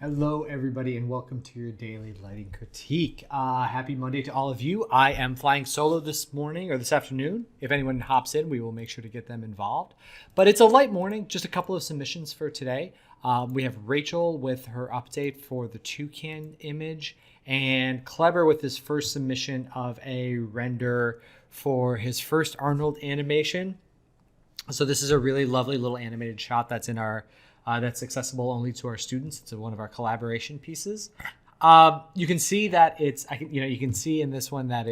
Hello, everybody, and welcome to your daily lighting critique. Happy Monday to all of you. I am flying solo this morning or this afternoon. If anyone hops in, we will make sure to get them involved. But it's a light morning, just a couple of submissions for today. We have Rachel with her update for the toucan image, and Cleber with his first submission of a render for his first Arnold animation. So this is a really lovely little animated shot that's in our that's accessible only to our students. It's one of our collaboration pieces. You can see that you can see in this one that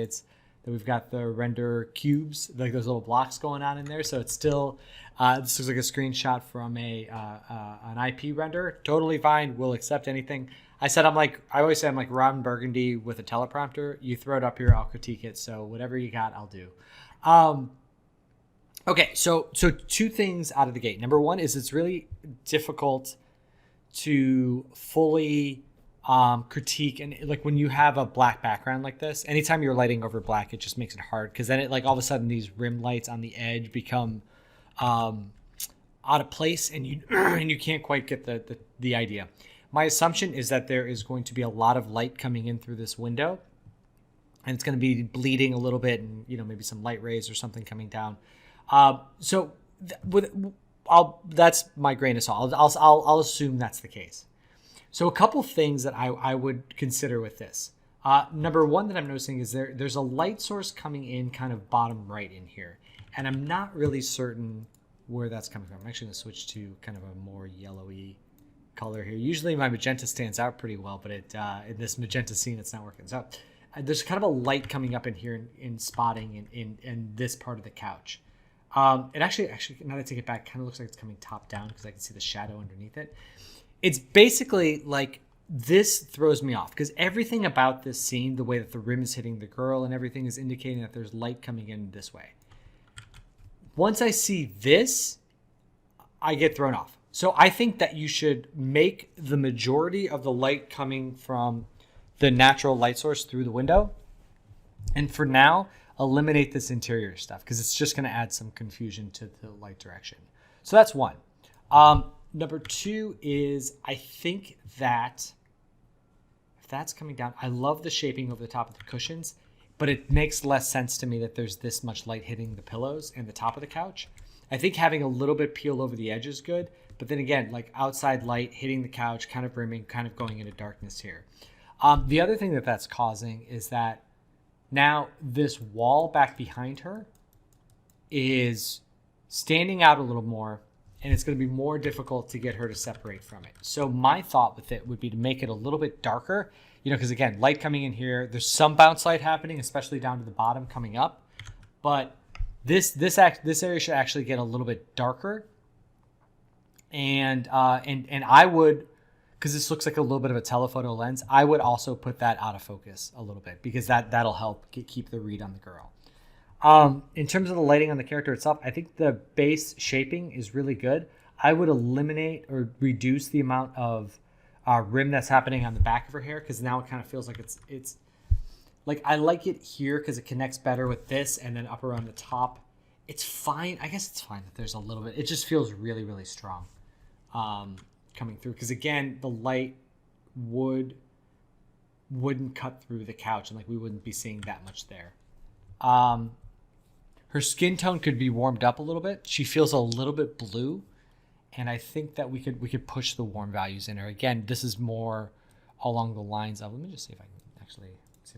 we've got the render cubes, like those little blocks going on in there. So it's still, this looks like a screenshot from an IP render. Totally fine. We'll accept anything. I always say I'm like Ron Burgundy with a teleprompter. You throw it up here, I'll critique it. So whatever you got, I'll do. Okay, so two things out of the gate. Number one is it's really difficult to fully critique, and like when you have a black background like this, anytime you're lighting over black, it just makes it hard because then it like all of a sudden these rim lights on the edge become out of place, and you and you can't quite get the idea. My assumption is that there is going to be a lot of light coming in through this window, and it's going to be bleeding a little bit, and maybe some light rays or something coming down. That's my grain of salt. I'll assume that's the case. So a couple things that I would consider with this. Number one that I'm noticing is there's a light source coming in kind of bottom right in here, and I'm not really certain where that's coming from. I'm actually going to switch to kind of a more yellowy color here. Usually my magenta stands out pretty well, but in this magenta scene, it's not working. So there's kind of a light coming up in here in spotting in this part of the couch. It actually, now that I take it back, kind of looks like it's coming top down because I can see the shadow underneath it. It's basically like this throws me off because everything about this scene, the way that the rim is hitting the girl and everything is indicating that there's light coming in this way. Once I see this, I get thrown off. So I think that you should make the majority of the light coming from the natural light source through the window. And for now, eliminate this interior stuff because it's just going to add some confusion to the light direction. So that's one. Number two is I think that if that's coming down, I love the shaping over the top of the cushions, but it makes less sense to me that there's this much light hitting the pillows and the top of the couch. I think having a little bit peeled over the edge is good, but then again, like outside light hitting the couch, kind of brimming, kind of going into darkness here. The other thing that's causing is that now this wall back behind her is standing out a little more, and it's going to be more difficult to get her to separate from it. So my thought with it would be to make it a little bit darker, because again, light coming in here, there's some bounce light happening, especially down to the bottom coming up, but this area should actually get a little bit darker, and I would, because this looks like a little bit of a telephoto lens, I would also put that out of focus a little bit because that'll help keep the read on the girl. In terms of the lighting on the character itself, I think the base shaping is really good. I would eliminate or reduce the amount of rim that's happening on the back of her hair because now it kind of feels like it's like I like it here because it connects better with this, and then up around the top, it's fine. I guess it's fine that there's a little bit. It just feels really, really strong. Coming through because again the light wouldn't cut through the couch and like we wouldn't be seeing that much there. Her skin tone could be warmed up a little bit. She feels a little bit blue, and I think that we could push the warm values in her. Again, this is more along the lines of, let me just see if I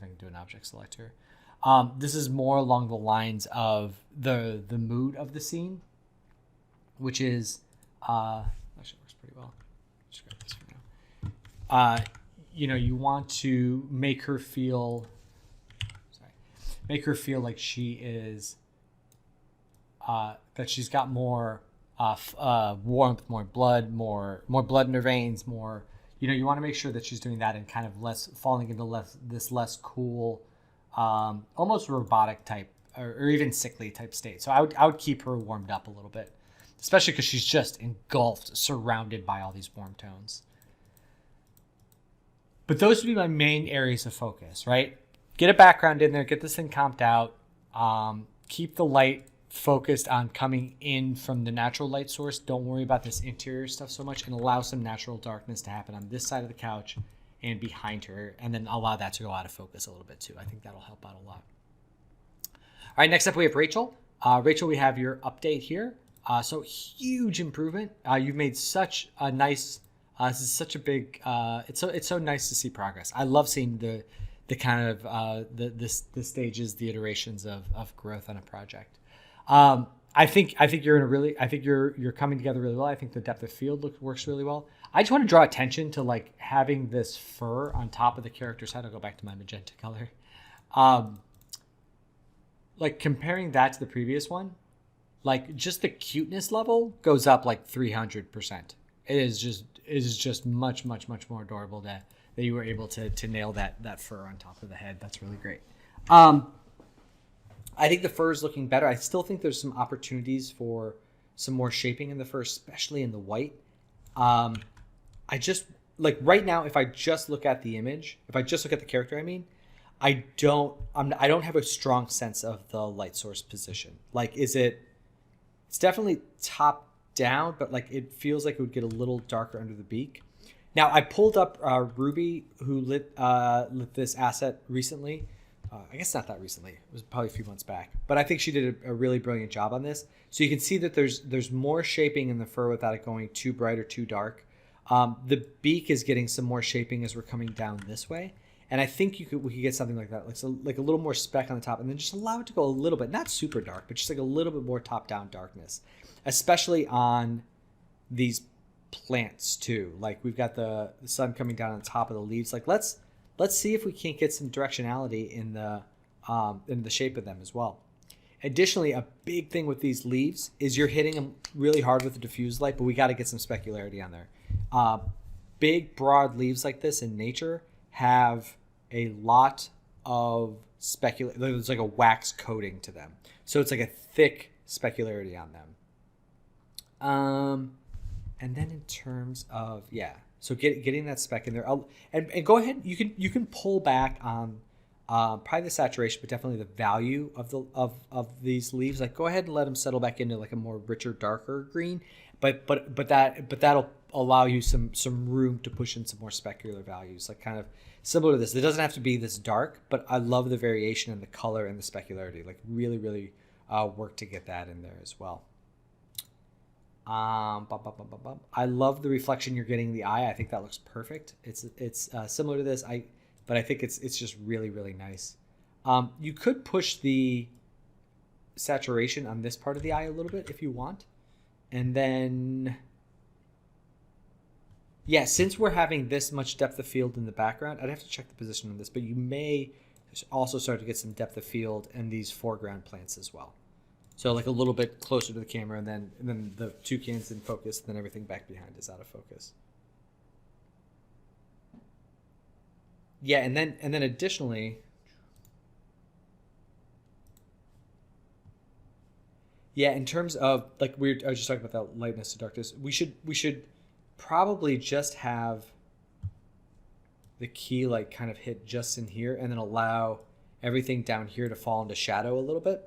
can do an object select here. This is more along the lines of the mood of the scene, which is actually works pretty well. Just grab this for now. You want to make her feel like she is that she's got more warmth, more blood in her veins, more. You want to make sure that she's doing that and kind of less falling into this less cool, almost robotic type or even sickly type state. So I would keep her warmed up a little bit, especially because she's just engulfed, surrounded by all these warm tones. But those would be my main areas of focus, right? Get a background in there, get this thing comped out, keep the light focused on coming in from the natural light source. Don't worry about this interior stuff so much, and allow some natural darkness to happen on this side of the couch and behind her, and then allow that to go out of focus a little bit too. I think that'll help out a lot. All right, next up we have Rachel. Rachel, we have your update here. So huge improvement. You've made such a nice, this is such a big, it's so nice to see progress. I love seeing the kind of, the stages, the iterations of growth on a project. I think you're in a really, I think you're coming together really well. I think the depth of field works really well. I just want to draw attention to like having this fur on top of the character's head. I'll go back to my magenta color. Like comparing that to the previous one, like just the cuteness level goes up like 300%. It is just much more adorable that you were able to nail that fur on top of the head. That's really great. I think the fur is looking better. I still think there's some opportunities for some more shaping in the fur, especially in the white. I just like right now, if I just look at the image, if I just look at the character, I don't have a strong sense of the light source position. Like, it's definitely top down, but like it feels like it would get a little darker under the beak. Now I pulled up Ruby, who lit this asset recently. I guess not that recently. It was probably a few months back. But I think she did a really brilliant job on this. So you can see that there's more shaping in the fur without it going too bright or too dark. The beak is getting some more shaping as we're coming down this way. And I think we could get something like that, like a little more speck on the top, and then just allow it to go a little bit, not super dark, but just like a little bit more top-down darkness, especially on these plants too. Like we've got the sun coming down on top of the leaves. Like let's see if we can't get some directionality in the shape of them as well. Additionally, a big thing with these leaves is you're hitting them really hard with the diffuse light, but we got to get some specularity on there. Big, broad leaves like this in nature have a lot of there's like a wax coating to them. So it's like a thick specularity on them. And then in terms of, so getting that speck in there, and go ahead, you can pull back on probably the saturation, but definitely the value of these leaves. Like go ahead and let them settle back into like a more richer, darker green, but that'll allow you some room to push in some more specular values, like kind of similar to this. It doesn't have to be this dark, but I love the variation in the color and the specularity. Like really work to get that in there as well. I love the reflection you're getting in the eye. I think that looks perfect. It's similar to this, but I think it's just really nice. You could push the saturation on this part of the eye a little bit if you want, and then since we're having this much depth of field in the background, I'd have to check the position on this, but you may also start to get some depth of field in these foreground plants as well. So like a little bit closer to the camera, and then the toucans in focus, and then everything back behind is out of focus. And then additionally, in terms of like I was just talking about that lightness to darkness. We should probably just have the key light kind of hit just in here, and then allow everything down here to fall into shadow a little bit,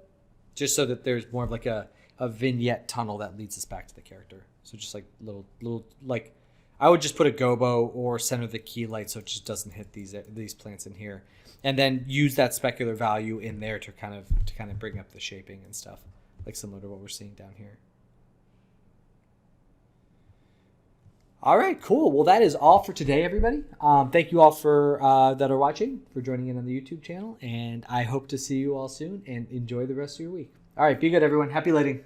just so that there's more of like a vignette tunnel that leads us back to the character. So just like little like I would just put a gobo or center the key light so it just doesn't hit these plants in here, and then use that specular value in there to kind of bring up the shaping and stuff, like similar to what we're seeing down here. All right, cool. Well, that is all for today, everybody. Thank you all for that are watching, for joining in on the YouTube channel, and I hope to see you all soon, and enjoy the rest of your week. All right, be good, everyone. Happy lighting.